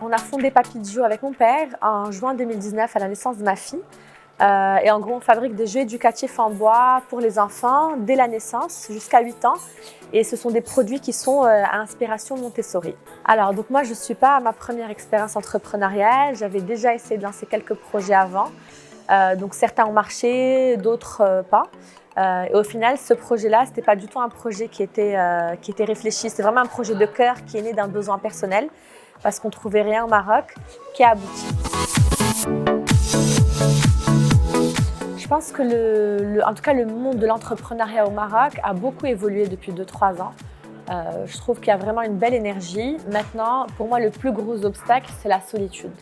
On a fondé Papy Joe avec mon père en juin 2019 à la naissance de ma fille. Et en gros, on fabrique des jeux éducatifs en bois pour les enfants dès la naissance jusqu'à 8 ans. Et ce sont des produits qui sont à inspiration Montessori. Alors, donc moi, je ne suis pas à ma première expérience entrepreneuriale. J'avais déjà essayé de lancer quelques projets avant. Donc certains ont marché, d'autres pas. Et au final, ce projet-là, ce n'était pas du tout un projet qui était réfléchi. C'est vraiment un projet de cœur qui est né d'un besoin personnel parce qu'on ne trouvait rien au Maroc qui a abouti. Je pense que en tout cas, le monde de l'entrepreneuriat au Maroc a beaucoup évolué depuis 2-3 ans. Je trouve qu'il y a vraiment une belle énergie. Maintenant, pour moi, le plus gros obstacle, c'est la solitude.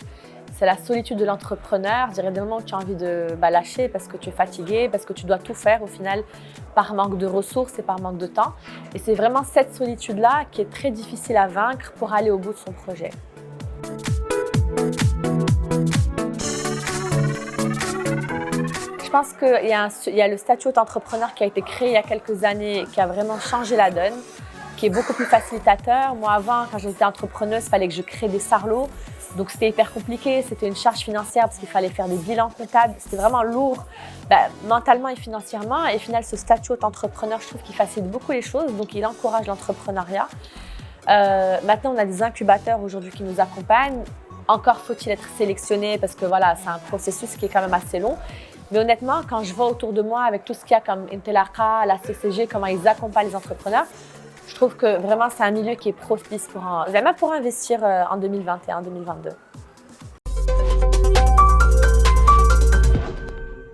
C'est la solitude de l'entrepreneur. Je dirais des moments où tu as envie de lâcher parce que tu es fatigué, parce que tu dois tout faire au final par manque de ressources et par manque de temps. Et c'est vraiment cette solitude-là qui est très difficile à vaincre pour aller au bout de son projet. Je pense qu'il y a le statut d'entrepreneur qui a été créé il y a quelques années et qui a vraiment changé la donne, qui est beaucoup plus facilitateur. Moi, avant, quand j'étais entrepreneuse, il fallait que je crée des sarlots. Donc, c'était hyper compliqué. C'était une charge financière parce qu'il fallait faire des bilans comptables. C'était vraiment lourd, mentalement et financièrement. Et au final, ce statut d'entrepreneur, je trouve qu'il facilite beaucoup les choses. Donc, il encourage l'entrepreneuriat. Maintenant, on a des incubateurs aujourd'hui qui nous accompagnent. Encore faut-il être sélectionné parce que voilà, c'est un processus qui est quand même assez long. Mais honnêtement, quand je vois autour de moi avec tout ce qu'il y a comme Intelaka, la CCG, comment ils accompagnent les entrepreneurs, je trouve que vraiment c'est un milieu qui est propice même pour investir en 2021-2022.